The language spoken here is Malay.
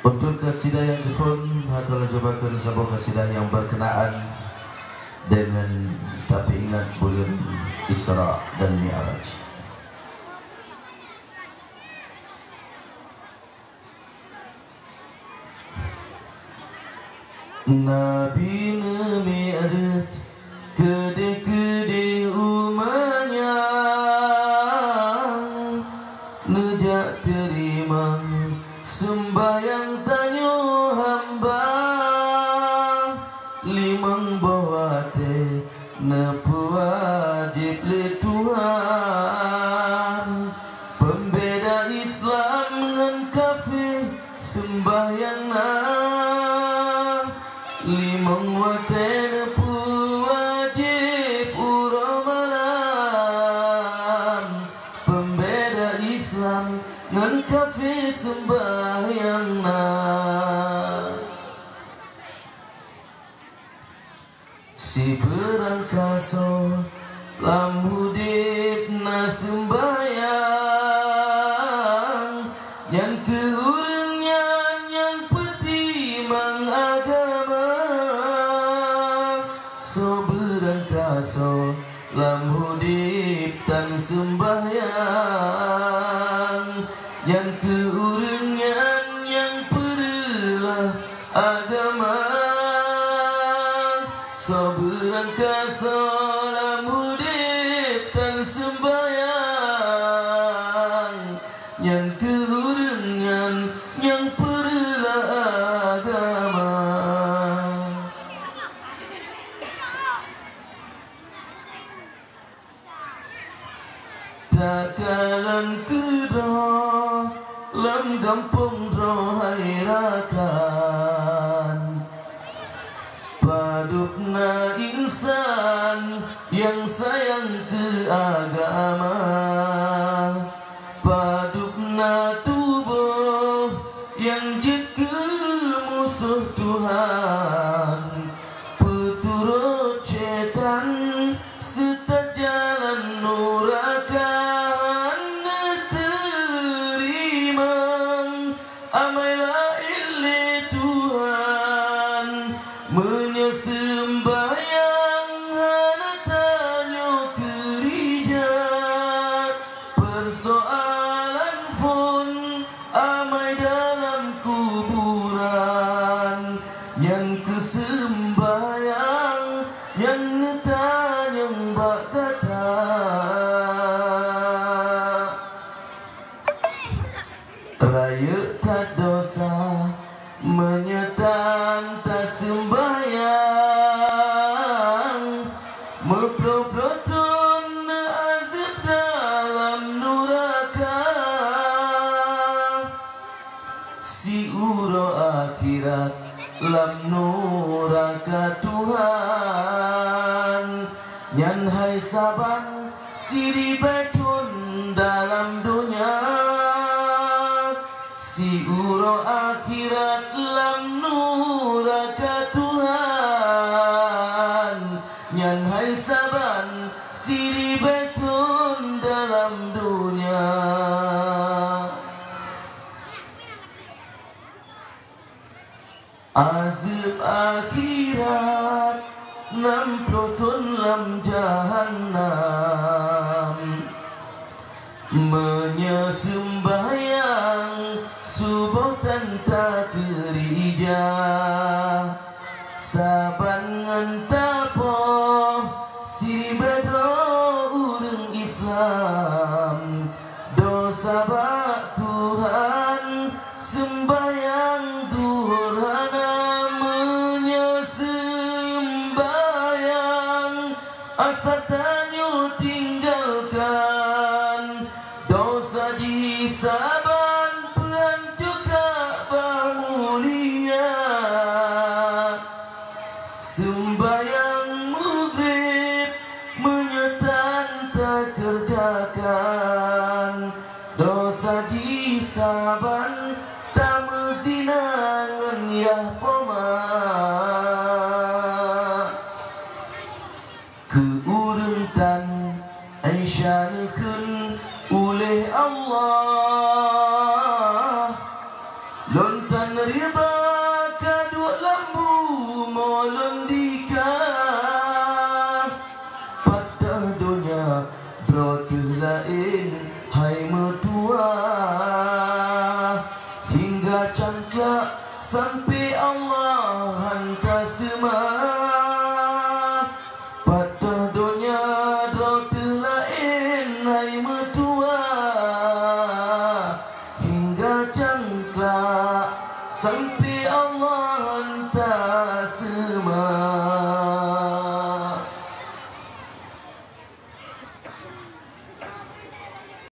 Untuk kasidah yang kefun, akan cobakan sebuah kasidah yang berkenaan dengan tapi ingat bulan Isra dan Mi'raj. Nabi Mi'raj kede-kede umanya nejak terima sembayang tanyo hamba limang bawate nepu wajib le Tuhan pembeda Islam dengan kafir sembayang na limang wate nepu wajib uramalan pembeda Islam dengan kafir sembahyang na si berangkaso lamudip na sembahyang yang keurangnya yang petimang agama so berangkaso lamudip tan sembahyang yang keurengan yang perlah agama sabaran kasalam hudip tan sembayang yang keurengan yang perlah agama takalan kedah lam gampung rohai rakan padupna insan yang sayang ke agama padupna tubuh yang jika musuh Tuhan peturut setan serta jalan neraka sembayang hana tanyo kerja persoalan pun amai dalam kuburan yang kesembayang yang netanyang bak kata raya tak dosa menyetan tak sembayang meplot-plotun azab dalam neraka si uro akhirat lam neraka Tuhan nyan hai saban siri betun dalam dunia si uro akhirat lam neraka Tuhan nyan hai saban siri betun dalam dunia azab akhirat nam plotun lam jahannam menyesembayang subuh tanta kerja saban ngentapo si bedro urang Islam dosa bak Tuhan sembayang durhana menyesembayang asal tanyo tinggalkan dosa di saban pehancur Ka'bah mulia sembayang maghrib menyetan tak kerjakan dosa di saban tak mezinangan ya poma keuruntan aisyanakan oleh Allah lontan dan ridha kaduk lambu molon dika patah dunia brotuh lain hai mertua hingga cangklak sampai Allah hantar semua patah dunia brotuh lain hai mertua hingga cangklak sampai Allah